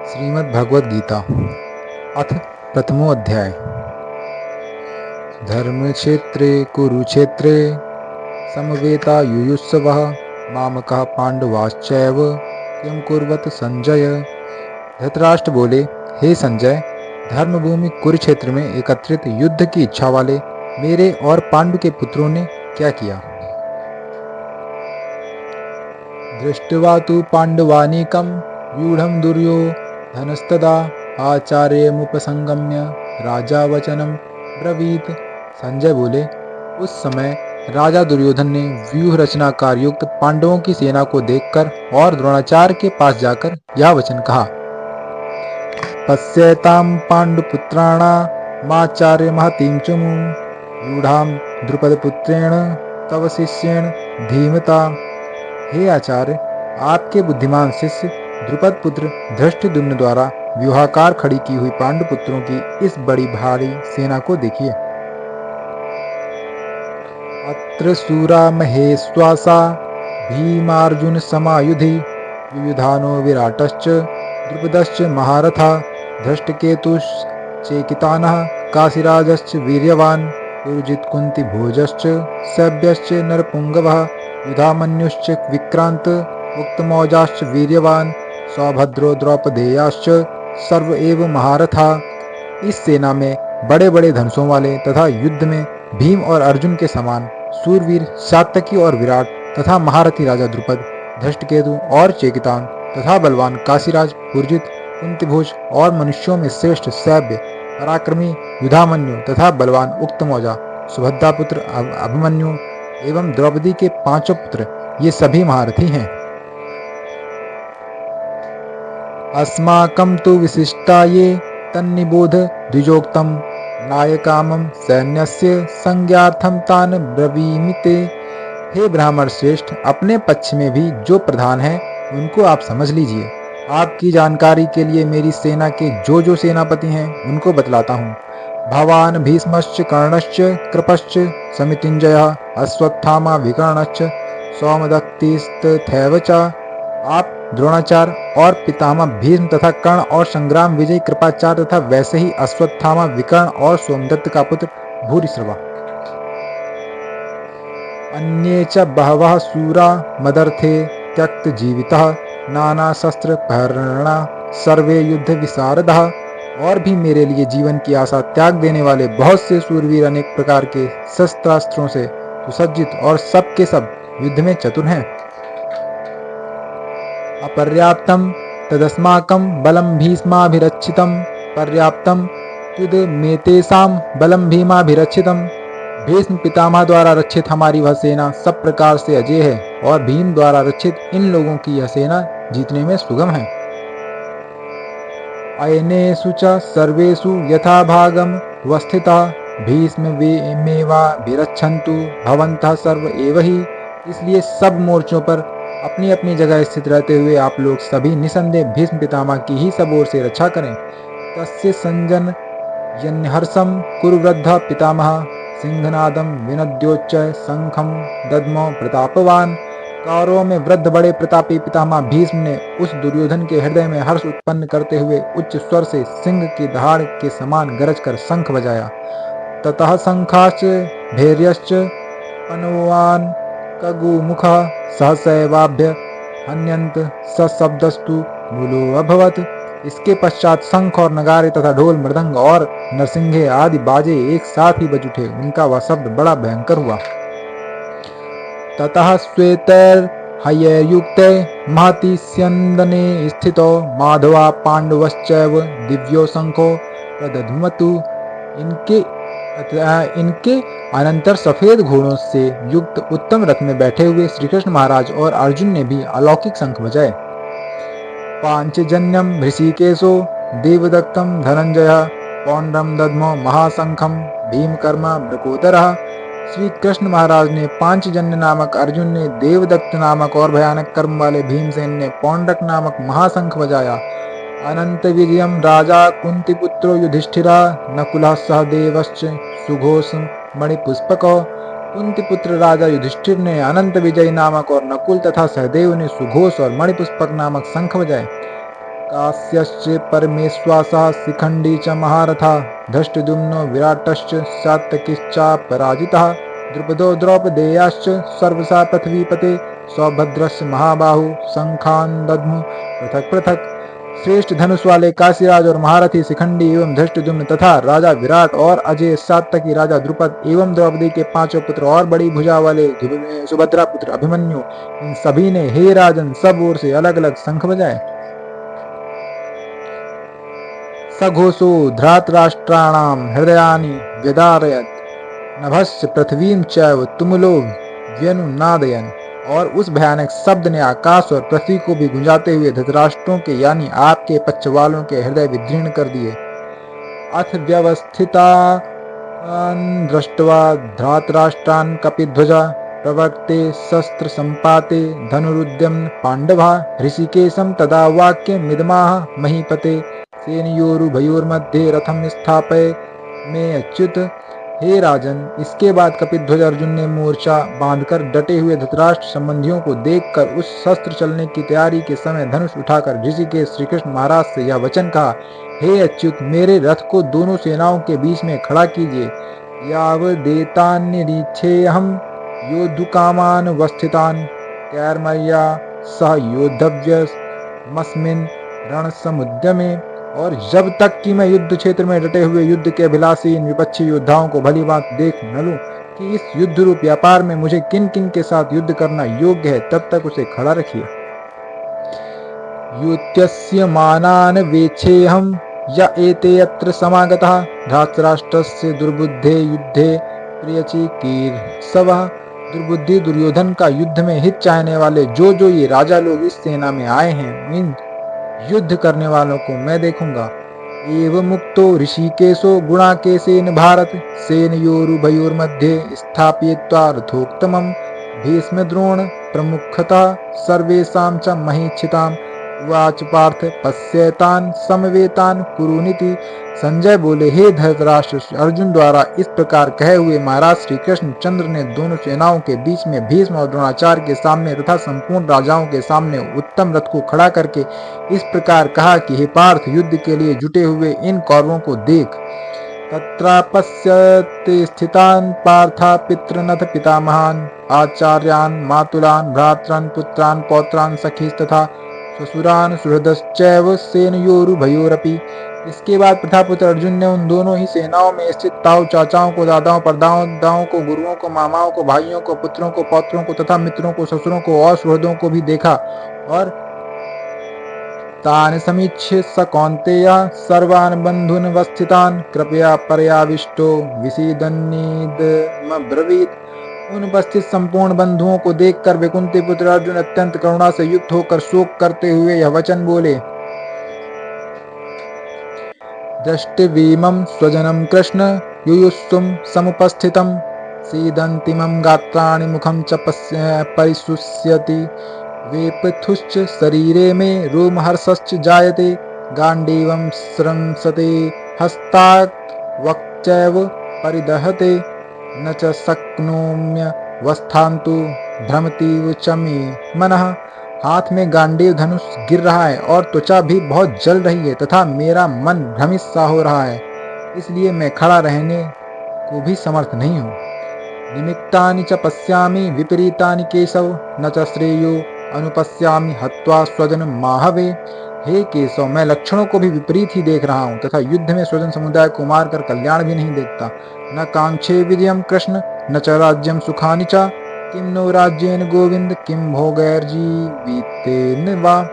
श्रीमद् भगवद गीता अथ प्रथमो अध्याय। धर्मक्षेत्रे कुरुक्षेत्रे समवेतायुयुत्सवः मामकः पांडवाश्चैव किं कुर्वत संजय। धृतराष्ट्र बोले, हे संजय, धर्मभूमि कुरुक्षेत्र में एकत्रित युद्ध की इच्छा वाले मेरे और पांडु के पुत्रों ने क्या किया। दृष्ट्वा तु पांडवानीकं व्यूढ़ं दुर्योधनस्तदा आचार्यमुपसंगम्य राजा वचनम ब्रवीत। संजय बोले, उस समय राजा दुर्योधन ने व्यूह रचनाकार युक्त पांडवों की सेना को देखकर और द्रोणाचार्य के पास जाकर यह वचन कहा। पश्येतां पांडुपुत्राणामाचार्य महतीं चमूं व्यूढ़ां द्रुपदपुत्रेण तव शिष्येण धीमता। हे आचार्य, आपके बुद्धिमान शिष्य द्रुपद पुत्र धृष्टद्युम्न द्वारा व्यूहाकार खड़ी की हुई पांडुपुत्रों की इस बड़ी भारी सेना को देखिए। अत्र सूरा महेश्वासा भीमार्जुन समायुधि युयुधानो विराटश्च द्रुपदश्च महारथा धृष्टकेतुश्चेकितानः काशीराजश्च वीर्यवान् पुरुजित कुंती भोजश्च सभ्यश्च नरपुंगवः युधामन्युश्च विक्रांत उक्तमौजाश्च वीर्यवान् सौभद्रो द्रौपदेयाश्च सर्व एव महारथा। इस सेना में बड़े बड़े धनुषों वाले तथा युद्ध में भीम और अर्जुन के समान सूरवीर सात्यकी और विराट तथा महारथी राजा द्रुपद, धृष्टकेतु और चेकितान तथा बलवान काशीराज, पुरजित, कुंतीभोज और मनुष्यों में श्रेष्ठ सैव्य पराक्रमी युधामन्यु तथा बलवान उक्तमौजा, सुभद्रा पुत्र अभिमन्यु एवं द्रौपदी के पांचों पुत्र, ये सभी महारथी हैं। अस्माकं तु विशिष्टा ये तन्निबोध द्विजोक्तम नायकामं सैन्यस्य संज्ञार्थम तान ब्रवीमिते। हे ब्राह्मण श्रेष्ठ, अपने पक्ष में भी जो प्रधान हैं उनको आप समझ लीजिए। आपकी जानकारी के लिए मेरी सेना के जो सेनापति हैं उनको बतलाता हूँ। भवान भीष्मश्च कर्णश्च कृपश्च समितिंजयः अश्वत्थामा विकर्णश्च सौमदत्तिस्तथैव च। आप द्रोणाचार्य और पितामह भीष्म तथा कर्ण और संग्राम विजयी कृपाचार्य तथा वैसे ही अश्वत्थामा, विकर्ण और सोमदत्त का पुत्र भूरिश्रवा। अन्ये च बहवः शूरा मदर्थे त्यक्त जीवितः नाना शस्त्र प्रहरणा सर्वे युद्ध विशारदः। और भी मेरे लिए जीवन की आशा त्याग देने वाले बहुत से सूरवीर अनेक प्रकार के शस्त्रास्त्रों से सुसज्जित और सब के सब युद्ध में चतुर हैं। अपर्याप्तम तदस्माकं बलं भीष्माभिरक्षितं पर्याप्तम तुद मेतेषां बलं भीमाभिरक्षितं। भीष्म पितामह द्वारा रक्षित हमारी वह सेना सब प्रकार से अजेय है और भीम द्वारा रक्षित इन लोगों की यह सेना जीतने में सुगम है। अयनेषु च सर्वेषु यथा भागम वस्थितः भीष्म मेवाभिरक्षन्तु भवन्तः सर्व एव हि। इसलिए सब मोर्चों पर अपनी अपनी जगह स्थित रहते हुए आप लोग सभी निसंदेह भीष्म पितामह की ही सब ओर से रक्षा करें। तस्य संजन यन्हर्षम कुरुवृद्ध पितामह सिंहनादम विनद्योच्च शंखम दद्मो प्रतापवान। कौरवों में वृद्ध बड़े प्रतापी पितामह भीष्म ने उस दुर्योधन के हृदय में हर्ष उत्पन्न करते हुए उच्च स्वर से सिंह की दहाड़ के समान गरज कर शंख बजाया। ततः शंखाश्च भैर्यश्च पनवान कगुमुख सहसैवाभ्य हन्यंत सशब्दस्तु मूलो अभवत। इसके पश्चात शंख और नगारे तथा ढोल मृदंग और नरसिंहे आदि बाजे एक साथ ही बज उठे। उनका वह शब्द बड़ा भयंकर हुआ। ततः श्वेतैर्हयैर्युक्ते महति स्यन्दने स्थितो माधवा पांडवश्चैव दिव्यो शंखो प्रदध्मतु। इनके अनंतर सफेद घोड़ों से युक्त उत्तम रथ में बैठे हुए श्री कृष्ण महाराज और अर्जुन ने भी अलौकिक शंख बजाए। पांचजन्यम ऋषिकेशो देवदत्तम धनंजय पौंड्रम दद्मो महाशंखम भीमकर्मा ब्रकोदरः। श्री कृष्ण महाराज ने पांचजन्य नामक अर्जुन ने देवदत्त नामक और भयानक कर्म वाले भीमसेन ने पौंड्रक नामक महाशंख बजाया। अनंत विजयम राजा कुंतीपुत्रो युधिष्ठिरा नकुलः सहदेवश्च सुघोष मणिपुष्पको। कुंतीपुत्र राजा युधिष्ठिर ने अनंत विजय नामक और नकुल तथा सहदेव ने सुघोष और मणिपुष्पक नामक शंख बजाए। कास्यश्च परमेश्वासः शिखण्डी च महारथः धृष्टद्युम्नो विराटश्च सात्यकिश्चापराजितः द्रुपदो द्रौपदेयाश्च सर्वसा पृथ्वीपते सौभद्रश्च महाबाहु शंखान् दद्मुः पृथक पृथक। श्रेष्ठ धनुष वाले काशीराज और महारथी शिखंडी एवं धृष्टद्युम्न तथा राजा विराट और अजय सात्यकी राजा द्रुपद एवं द्रौपदी के पांचों पुत्र और बड़ी भुजा वाले सुभद्रा पुत्र अभिमन्यु, इन सभी ने हे राजन सब ओर से अलग अलग शंख बजाए। सघोषो धृतराष्ट्राणाम हृदयानि व्यदारयत् नभश्च पृथ्वीं चैव तुमुलो व्यनुनादयन्। और उस भयानक शब्द ने आकाश और पृथ्वी को भी गुंजाते हुए धृतराष्ट्रों के यानी आपके पक्ष वालों के हृदय विदीर्ण कर दिए। अथ व्यवस्थिता दृष्ट्वा धृतराष्ट्रान् कपिध्वजा प्रवर्ते शस्त्र संपाते धनुरुद्यम्न पांडवा ऋषिकेशं तदा वाक्यमिदमाह महीपते सेनयोरुभयोर्मध्ये रथम स्थापय में अच्युत। हे राजन, इसके बाद कपिध्वज अर्जुन ने मोर्चा बांधकर डटे हुए धृतराष्ट्र संबंधियों को देखकर उस शस्त्र चलने की तैयारी के समय धनुष उठाकर ऋषिकेश श्री कृष्ण महाराज से यह वचन कहा, हे अच्युत, मेरे रथ को दोनों सेनाओं के बीच में खड़ा कीजिए। यावदेतान्निरीक्षेऽहं योद्धुकामान् वस्थितान् कैर्मया सह योद्धव्यमस्मिन् रणसमुद्यमे। और जब तक कि मैं युद्ध क्षेत्र में डटे हुए युद्ध के अभिलाषी इन विपक्षी योद्धाओं को भली बात देख न लूं कि इस युद्ध रूप व्यापार में मुझे किन किन के साथ युद्ध करना योग्य है, तब तक उसे खड़ा रखिए। युत्यस्य मानान वेक्षेऽहं य एते यत्र समागतः धृतराष्ट्रस्य दुर्बुद्धे युद्धे प्रियचिकीर्षवः। दुर्बुद्धि दुर्योधन का युद्ध में हित चाहने वाले जो ये राजा लोग इस सेना में आए हैं, इन युद्ध करने वालों को मैं देखूंगा। एवं मुक्तो ऋषिकेशो गुणाकेशेन भारत सेनयोरुभयोर्मध्ये स्थापयित्वा रथोत्तमं भीष्म द्रोण प्रमुखतः सर्वेषां च महीक्षिताम्। उवाच पार्थ पश्येतान् समवेतान् कुरुनीति। संजय बोले, हे धृतराष्ट्र, अर्जुन द्वारा इस प्रकार कहे हुए महाराज श्री कृष्ण चंद्र ने दोनों सेनाओं के बीच में भीष्म और द्रोणाचार्य के सामने तथा संपूर्ण राजाओं के सामने उत्तम रथ को खड़ा करके इस प्रकार कहा कि हे पार्थ, युद्ध के लिए जुटे हुए इन कौरवों को देख। तत्रापश्यते स्थितान् पार्था पितृनथ पितामहान् आचार्यान् मातुलान् भ्रातरान् पुत्रान् पौत्रान् सखीस्तथा ससुरान् सुहृदश्चैव सेनयोरुभयोरपि। इसके बाद प्रथापुत्र अर्जुन ने उन दोनों ही सेनाओं में स्थित ताऊ चाचाओं को, दादाओं परदादाओं को, गुरुओं को, मामाओं को, भाइयों को, पुत्रों को, पौत्रों को तथा मित्रों को, ससुरों को और सुहृदों को भी देखा। और तान समीक्ष्य स कौन्तेय सर्वान् बन्धून् वस्थितान् कृपया पर्याविष्टो विषीदन्निदमब्रवीत्। उन उपस्थित संपूर्ण बंधुओं को देखकर वैकुंठी पुत्र अर्जुन अत्यंत करुणा से युक्त होकर शोक करते हुए यह वचन बोले, दृष्टिवीमं स्वजनं कृष्ण युयुत्सुं समुपस्थितं सीदन्तिमं गात्राणि मुखं च परिशुष्यति वेपथुश्च शरीरे में रोमहर्षश्च जायते गाण्डीवं स्रंसते हस्तात् वक्चैव परिदहते न च शक्नोम्यवस्थान्तु भ्रमतीव च मे मनः। हाथ में गांडीव धनुष गिर रहा है और त्वचा भी बहुत जल रही है तथा मेरा मन भ्रमित सा हो रहा है, इसलिए मैं खड़ा रहने को भी समर्थ नहीं हूँ। निमित्तानि च पश्यामि विपरीतानि केशव न च श्रेयो अनुपश्यामि हत्वा स्वजन माहवे। हे केशव, मैं लक्षणों को भी विपरीत ही देख रहा हूँ तथा युद्ध में स्वजन समुदाय को मारकर कल्याण भी नहीं देखता। न कांक्षे विजयम कृष्ण न च राज्यम सुखानि च किम नो राज्येन गोविंद किम भोगैर्जीवितेन वा।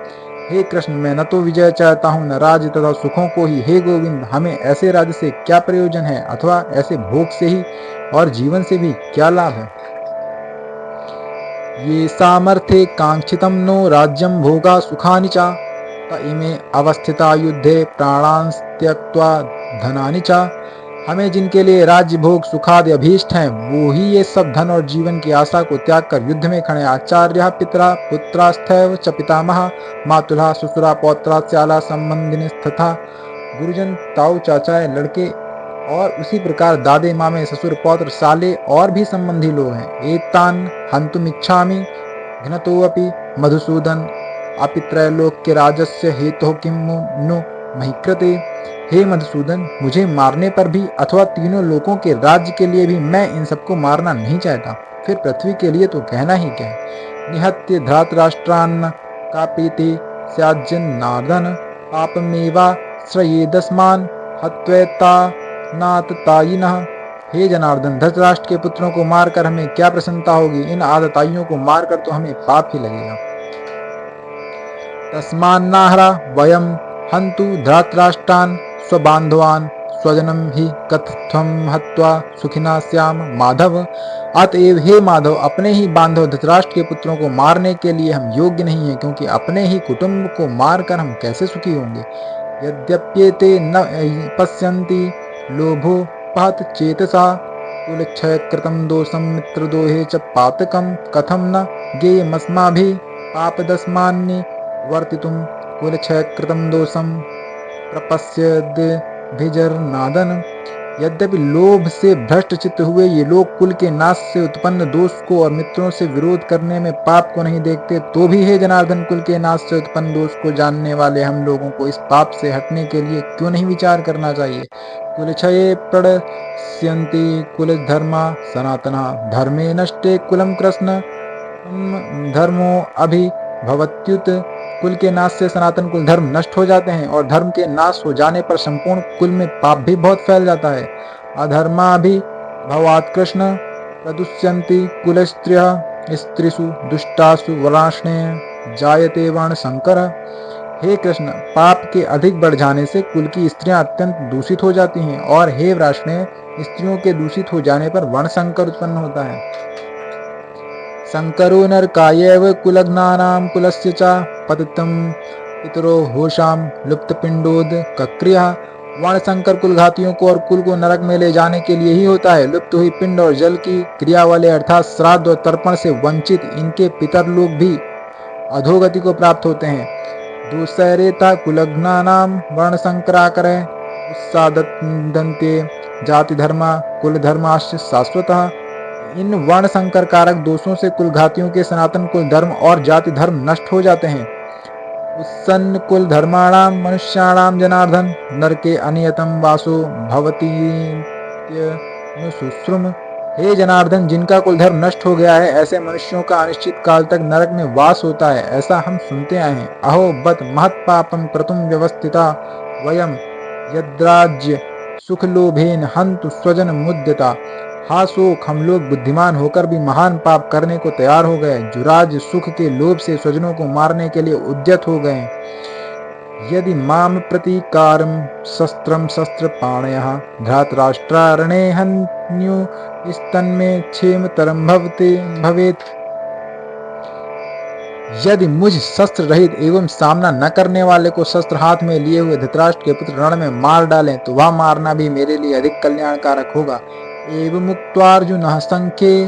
हे कृष्ण, मैं न तो विजय चाहता हूँ न राज्य तथा सुखों को ही। हे गोविंद, हमें ऐसे राज्य से क्या प्रयोजन है अथवा ऐसे भोग से ही और जीवन से भी क्या लाभ है। ये सामर्थ्ये कांक्षितं नो राज्यं भोगा सुखानि च त इमे अवस्थिता युद्धे प्राणान् त्यक्त्वा धनानि च। हमें जिनके लिए राज्य भोग सुखादि अभीष्ट हैं, वो ही ये सब धन और जीवन की आशा को त्याग कर युद्ध में खड़े। आचार्य पितरा पुत्रास्थैव च पितामह मातुला ससुरा पौत्रा स्याला संबंधिनस्तथा। गुरुजन, ताऊ, चाचा, लड़के और उसी प्रकार दादे, मामे, ससुर, पौत्र, साले और भी संबंधी लोग हैं। एतान हन्तुमिच्छामि घ्नतोऽपि मधुसूदन अपि त्रैलोक्य राजस्य हेतु किम नु मही कृते। हे मधुसूदन, मुझे मारने पर भी अथवा तीनों लोकों के राज्य के लिए भी मैं इन सबको मारना नहीं चाहता। फिर पृथ्वी के लिए तो कहना ही क्या है। निहत्य धृतराष्ट्रान्न कापीति स्याज्जनार्दन पापमेवा श्रयेदस्मान् हत्वैता नाततायिनः। हे जनार्दन, धृतराष्ट्र के पुत्रों को मारकर हमें क्या प्रसन्नता होगी। इन आतताइयों को मारकर तो हमें पाप ही लगेगा। तस्मान्नाहरा वयम हन्तु धृतराष्ट्रान् स्वबान्धवान् स्वजनम ही कथम हत्वा सुखिना श्याम माधव। अतएव हे माधव, अपने ही बांधव धृतराष्ट्र के पुत्रों को मारने के लिए हम योग्य नहीं है, क्योंकि अपने ही कुटुंब को मारकर हम कैसे सुखी होंगे। यद्यप्येते न पश्यन्ति लोभोपहत चेतसा कुलक्षय कृतं दोषं मित्रदोहे च पातकं कथं न ज्ञेयमस्माभिः पापदस्मान्नि वर्तितुं कुलक्षय कृतं दोषं प्रपश्यद्भिजरनादन। यद्यपि लोभ से भ्रष्ट चित्त हुए ये लोग कुल के नाश से उत्पन्न दोष को और मित्रों से विरोध करने में पाप को नहीं देखते, तो भी हे जनार्दन, कुल के नाश से उत्पन्न दोष को जानने वाले हम लोगों को इस पाप से हटने के लिए क्यों नहीं विचार करना चाहिए। कुलक्षये प्रणश्यन्ति कुल धर्मा सनातना धर्मे नष्टे कुलम कृष्ण धर्मो अभिभवत्युत। कुल के नाश से सनातन कुल धर्म नष्ट हो जाते हैं और धर्म के नाश हो जाने पर संपूर्ण कुल में पाप भी बहुत फैल जाता है। अधर्मा भी भवात् कृष्ण प्रदुष्यन्ति कुल स्त्रियः स्त्रीषु दुष्टासु वराष्णे जायते वर्ण संकर। हे कृष्ण, पाप के अधिक बढ़ जाने से कुल की स्त्रियां अत्यंत दूषित हो जाती हैं और हे वराष्णे, स्त्रियों के दूषित हो जाने पर वर्ण संकर उत्पन्न होता है। संकरो नरकायैव कुलघ्नानां कुलस्य च पतितं पितरो होशां लुप्तपिंडोद कक्रियः। वर्ण संकर कुल घातियों को और कुल को नरक में ले जाने के लिए ही होता है। लुप्त हुई पिंड और जल की क्रिया वाले अर्थात श्राद्ध और तर्पण से वंचित इनके पितर लोग भी अधोगति को प्राप्त होते हैं। दूसरेता कुलघ्नानां वर्ण संकराकरे उत्सादन्ते जाति धर्मा कुल धर्माश्च शाश्वतः। इन वर्ण संकर कारक दोषों से कुल घातियों के सनातन कुल धर्म और जाति धर्म नष्ट हो जाते हैं। उत्सन्न कुल धर्माणाम मनुष्याणाम जनार्दन नरके अनियतम वासो भवति सुश्रुम। हे जनार्दन, जिनका कुल धर्म नष्ट हो गया है ऐसे मनुष्यों का अनिश्चित काल तक नरक में वास होता है, ऐसा हम सुनते आए हैं। अहो बत महत् पापम क्रतुम व्यवस्थिता वयम यद्राज्य सुख लोभेन हन्तु स्वजन मुद्यता। हाँ शोक, हम लोग बुद्धिमान होकर भी महान पाप करने को तैयार हो गए, जो राज्य सुख के लोभ से स्वजनों को मारने के लिए उद्यत हो गए। यदि माम प्रतीकारम शस्त्रम शस्त्र पाणयः धृतराष्ट्रारणे हन्यु स्तन्मे क्षेमतरम भवेत्। यदि मुझ शस्त्र रहित एवं सामना न करने वाले को शस्त्र हाथ में लिए हुए धृतराष्ट्र के पुत्र रण में मार डालें तो वह मारना भी मेरे लिए अधिक कल्याणकारक होगा। एवं मुक्त्वार्जुनः संख्ये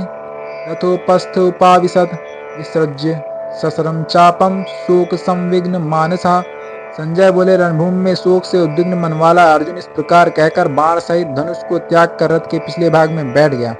यथोपस्थ उपाविशत् विसृज्य सशरम चापम शोक संविघ्न मानसः। संजय बोले, रणभूमि में शोक से उद्विग्न मन वाला अर्जुन इस प्रकार कहकर बाण सहित धनुष को त्याग कर रथ के पिछले भाग में बैठ गया।